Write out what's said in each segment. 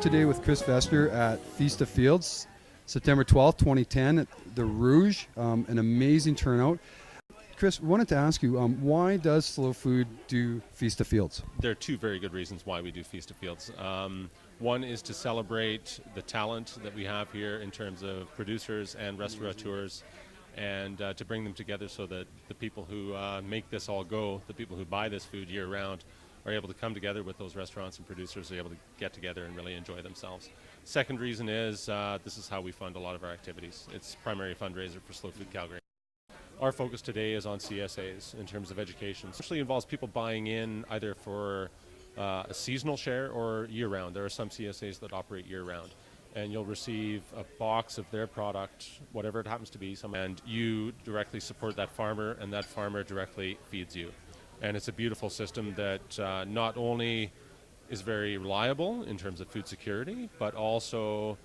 today with Chris Vester at Feast of Fields, September 12th, 2010 at the Rouge. An amazing turnout. Chris, wanted to ask you, why does Slow Food do Feast of Fields? There are two very good reasons why we do Feast of Fields. One is to celebrate the talent that we have here in terms of producers and restaurateurs, and to bring them together so that the people who make this all go, the people who buy this food year round, are able to come together with those restaurants and producers, are able to get together and really enjoy themselves. Second reason is this is how we fund a lot of our activities. It's primary fundraiser for Slow Food Calgary. Our focus today is on CSAs in terms of education. It actually involves people buying in either for a seasonal share or year-round. There are some CSAs that operate year-round, and you'll receive a box of their product, whatever it happens to be, and you directly support that farmer, and that farmer directly feeds you. And it's a beautiful system that not only is very reliable in terms of food security, but also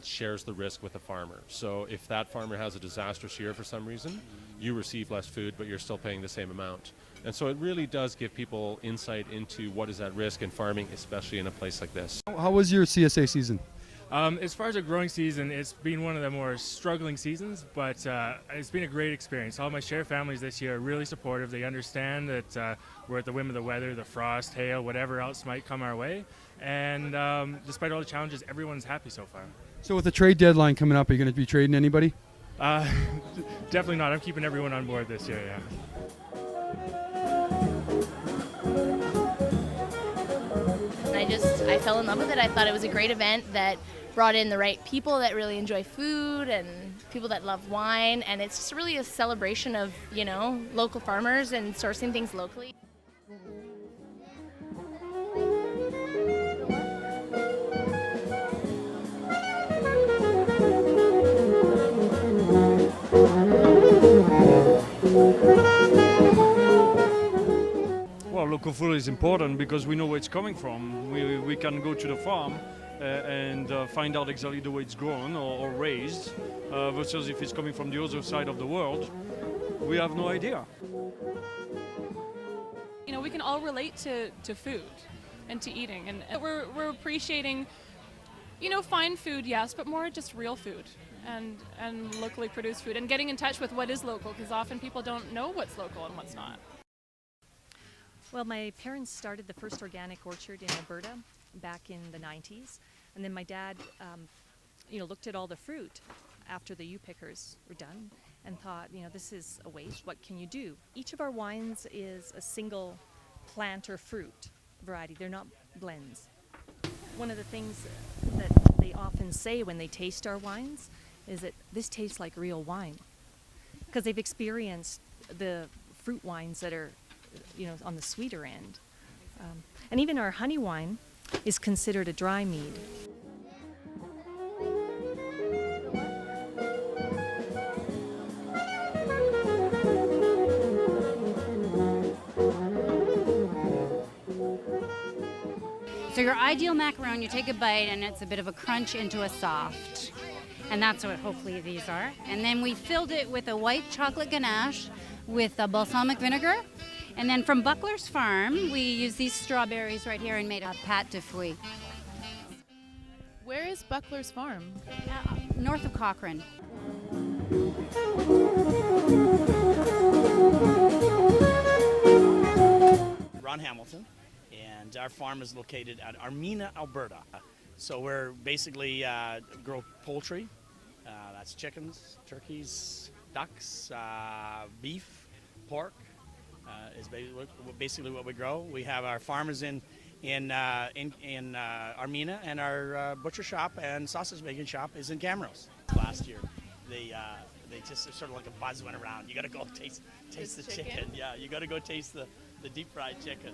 shares the risk with the farmer. So if that farmer has a disastrous year for some reason, you receive less food, but you're still paying the same amount. And so it really does give people insight into what is at risk in farming, especially in a place like this. How was your CSA season? As far as a growing season, it's been one of the more struggling seasons, but it's been a great experience. All my share families this year are really supportive. They understand that we're at the whim of the weather, the frost, hail, whatever else might come our way. And despite all the challenges, everyone's happy so far. So with the trade deadline coming up, are you going to be trading anybody? Definitely not. I'm keeping everyone on board this year, yeah. I fell in love with it. I thought it was a great event that brought in the right people that really enjoy food and people that love wine, and it's just really a celebration of, you know, local farmers and sourcing things locally. Well, local food is important because we know where it's coming from. We can go to the farm and find out exactly the way it's grown or raised, versus if it's coming from the other side of the world, we have no idea. You know, we can all relate to food and to eating, and we're appreciating, you know, fine food, yes, but more just real food and locally produced food, and getting in touch with what is local, because often people don't know what's local and what's not. Well, my parents started the first organic orchard in Alberta back in the 90s, and then my dad, looked at all the fruit after the U-pickers were done and thought, you know, this is a waste. What can you do? Each of our wines is a single plant or fruit variety. They're not blends. One of the things that they often say when they taste our wines is that this tastes like real wine, because they've experienced the fruit wines that are, you know, on the sweeter end. And even our honey wine is considered a dry mead. So your ideal macaron, you take a bite and it's a bit of a crunch into a soft. And that's what hopefully these are. And then we filled it with a white chocolate ganache with a balsamic vinegar. And then from Buckler's Farm, we use these strawberries right here and made a pâte de fruits. Where is Buckler's Farm? North of Cochrane. Ron Hamilton, and our farm is located at Armina, Alberta. So we're basically grow poultry. That's chickens, turkeys, ducks, beef, pork. Is basically what we grow. We have our farmers in Armina, and our butcher shop and sausage making shop is in Camrose. Last year, they just sort of like a buzz went around. You got to go taste the chicken. Yeah, you got to go taste the deep fried chicken.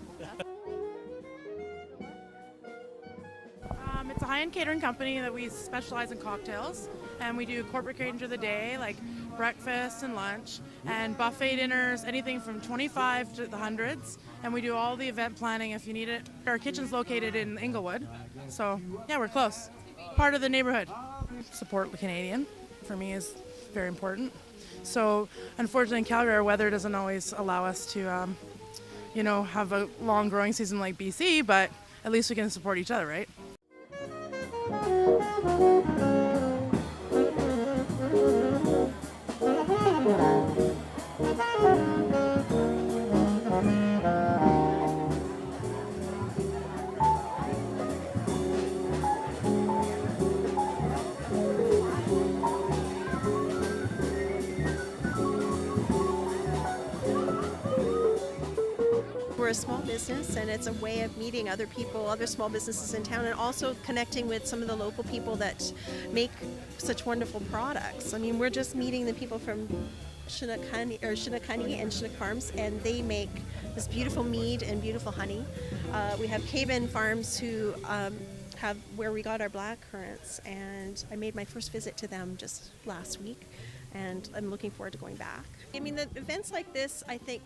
It's a high-end catering company that we specialize in cocktails, and we do corporate catering of the day, like breakfast and lunch, and buffet dinners, anything from 25 to the hundreds, and we do all the event planning if you need it. Our kitchen's located in Inglewood, so yeah, we're close. Part of the neighborhood. Support the Canadian, for me, is very important. So unfortunately in Calgary, our weather doesn't always allow us to have a long growing season like BC, but at least we can support each other, right? we're a small business, and it's a way of meeting other people, other small businesses in town, and also connecting with some of the local people that make such wonderful products. I mean, we're just meeting the people from Shinnecock and Chinook Farms, and they make this beautiful mead and beautiful honey. We have Caban Farms who have where we got our black currants, and I made my first visit to them just last week, and I'm looking forward to going back. I mean, the events like this, I think,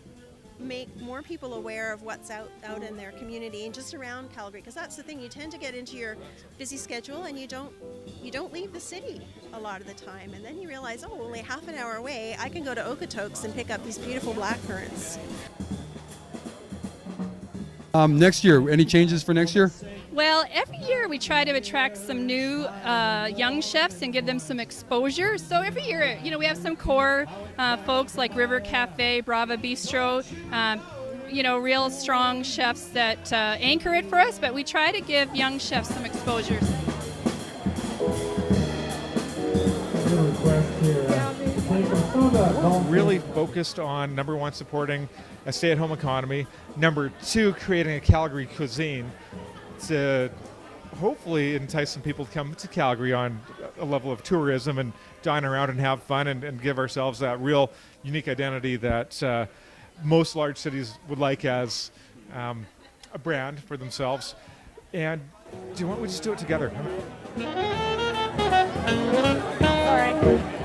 make more people aware of what's out in their community and just around Calgary, because that's the thing, you tend to get into your busy schedule and you don't leave the city a lot of the time, and then you realize, oh, only half an hour away I can go to Okotoks and pick up these beautiful black currants. Next year, any changes for next year? Well, every year we try to attract some new young chefs and give them some exposure. So every year, we have some core folks like River Cafe, Brava Bistro, real strong chefs that anchor it for us, but we try to give young chefs some exposure. Really focused on, number one, supporting a stay-at-home economy, number two, creating a Calgary cuisine to hopefully entice some people to come to Calgary on a level of tourism and dine around and have fun and give ourselves that real unique identity that most large cities would like as a brand for themselves. And why don't we just do it together? Sorry.